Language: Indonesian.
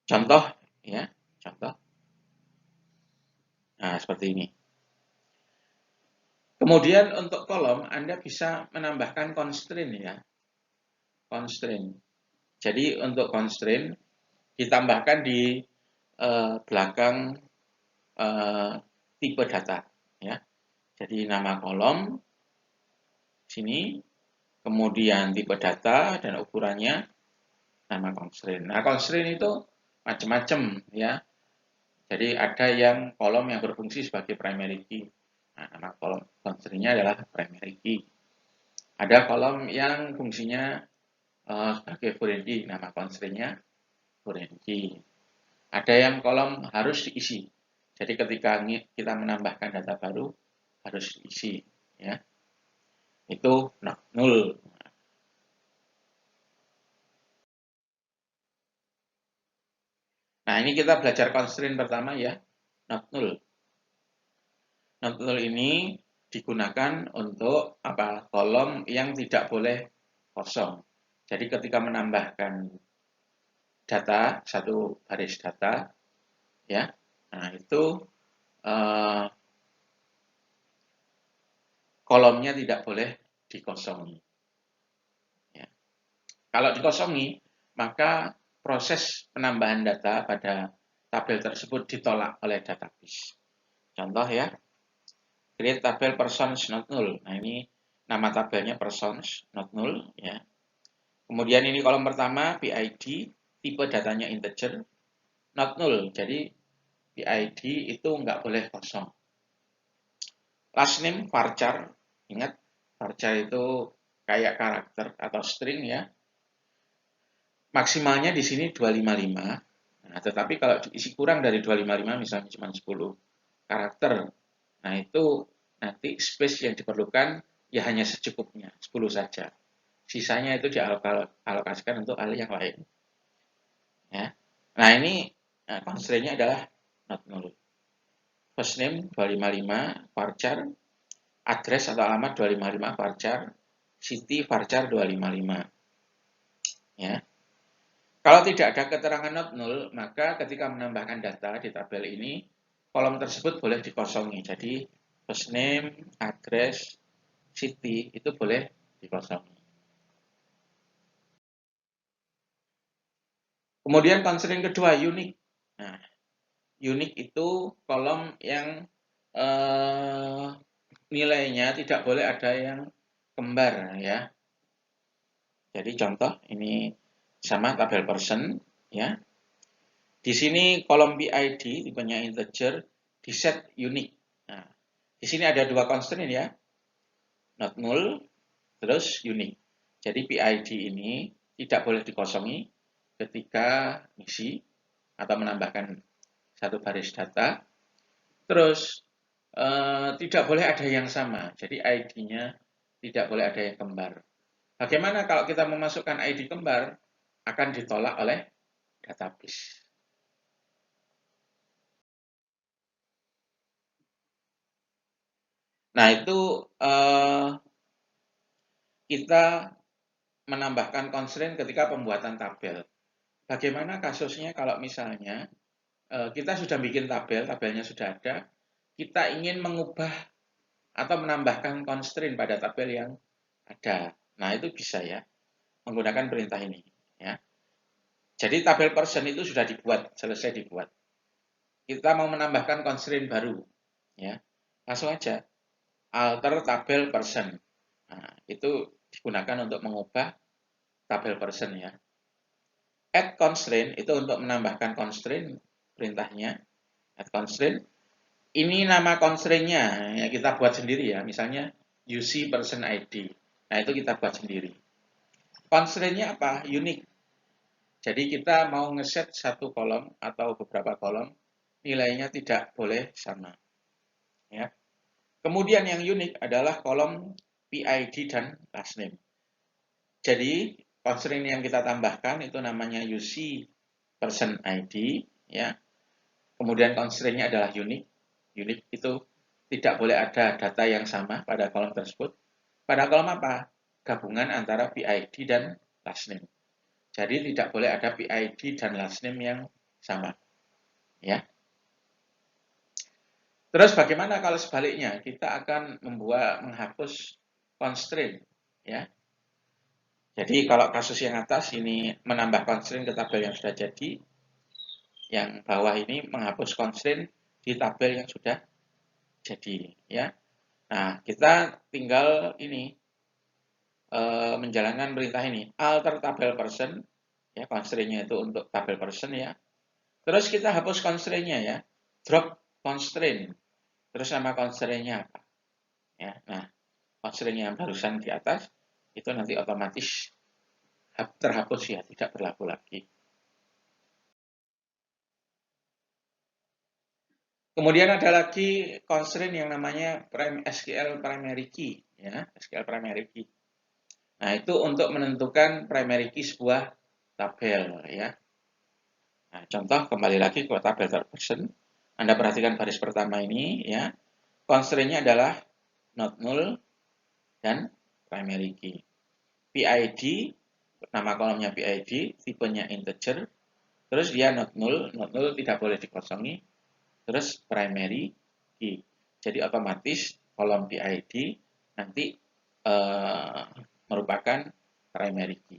Contoh ya, contoh. Nah, seperti ini. Kemudian untuk kolom Anda bisa menambahkan constraint ya. Constraint. Jadi untuk constraint ditambahkan di belakang tipe data ya. Jadi nama kolom sini, kemudian tipe data dan ukurannya, nama constraint. Nah, constraint itu macam-macam ya. Jadi ada yang kolom yang berfungsi sebagai primary key. Nah, nama kolom constraint-nya adalah primary key. Ada kolom yang fungsinya sebagai foreign key, nama constraint-nya foreign key. Ada yang kolom harus diisi. Jadi ketika kita menambahkan data baru harus diisi ya. Itu null. Nah, ini kita belajar constraint pertama ya, not null. Not null ini digunakan untuk apa? Kolom yang tidak boleh kosong. Jadi ketika menambahkan data, satu baris data ya. Nah, itu kolomnya tidak boleh dikosongi. Ya. Kalau dikosongi, maka proses penambahan data pada tabel tersebut ditolak oleh database. Contoh ya, create tabel persons not null. Nah, ini nama tabelnya persons not null ya. Kemudian ini kolom pertama PID, tipe datanya integer, not null. Jadi PID itu nggak boleh kosong. Last name varchar, ingat varchar itu kayak karakter atau string ya. Maksimalnya di sini 255. Nah, tetapi kalau diisi kurang dari 255 misalnya cuma 10 karakter. Nah, itu nanti space yang diperlukan ya hanya secukupnya, 10 saja. Sisanya itu dialokasikan untuk hal yang lain. Ya. Nah, ini constraint-nya adalah not null. First name 255 varchar, address atau alamat 255 varchar, city varchar 255. Ya. Kalau tidak ada keterangan not null, maka ketika menambahkan data di tabel ini, kolom tersebut boleh dikosongi. Jadi, first name, address, city, itu boleh dikosongi. Kemudian constraint kedua, unique. Nah, unique itu kolom yang nilainya tidak boleh ada yang kembar ya. Jadi contoh ini sama tabel person ya. Di sini kolom PID tipenya integer di set unique. Nah, di sini ada dua constraint ya. Not null terus unique. Jadi PID ini tidak boleh dikosongi ketika ngisi atau menambahkan satu baris data. Terus tidak boleh ada yang sama. Jadi ID-nya tidak boleh ada yang kembar. Bagaimana kalau kita memasukkan ID kembar? Akan ditolak oleh database. Nah, itu kita menambahkan constraint ketika pembuatan tabel. Bagaimana kasusnya kalau misalnya kita sudah bikin tabel, tabelnya sudah ada, kita ingin mengubah atau menambahkan constraint pada tabel yang ada. Nah, itu bisa ya, menggunakan perintah ini. Ya. Jadi tabel person itu sudah dibuat, selesai dibuat. Kita mau menambahkan constraint baru. Ya. Langsung aja, alter tabel person. Nah, itu digunakan untuk mengubah tabel person ya. Add constraint itu untuk menambahkan constraint perintahnya. Add constraint. Ini nama constraint-nya ya kita buat sendiri ya. Misalnya UC person ID. Nah, itu kita buat sendiri. Constraint-nya apa? Unique. Jadi kita mau ngeset satu kolom atau beberapa kolom, nilainya tidak boleh sama. Ya. Kemudian yang unik adalah kolom PID dan last name. Jadi constraint yang kita tambahkan itu namanya UC person ID ya. Kemudian constraint-nya adalah unique. Unique itu tidak boleh ada data yang sama pada kolom tersebut. Pada kolom apa? Gabungan antara PID dan last name. Jadi tidak boleh ada PID dan last name yang sama, ya. Terus bagaimana kalau sebaliknya? Kita akan menghapus constraint, ya. Jadi kalau kasus yang atas ini menambah constraint ke tabel yang sudah jadi, yang bawah ini menghapus constraint di tabel yang sudah jadi, ya. Nah, kita tinggal ini menjalankan perintah ini, alter tabel person, ya, constraint-nya itu untuk tabel person, ya. Terus kita hapus constraint-nya, ya, drop constraint. Terus nama constraint-nya apa? Ya, nah, constraint yang barusan di atas itu nanti otomatis terhapus, ya, tidak berlaku lagi. Kemudian ada lagi constraint yang namanya SQL primary key, ya, SQL primary key. Nah, itu untuk menentukan primary key sebuah tabel, ya. Nah, contoh kembali lagi ke tabel third person. Anda perhatikan baris pertama ini, ya. Constraint-nya adalah not null dan primary key. PID, nama kolomnya PID, tipenya integer, terus dia not null tidak boleh dikosongi, terus primary key. Jadi otomatis kolom PID nanti merupakan primary key.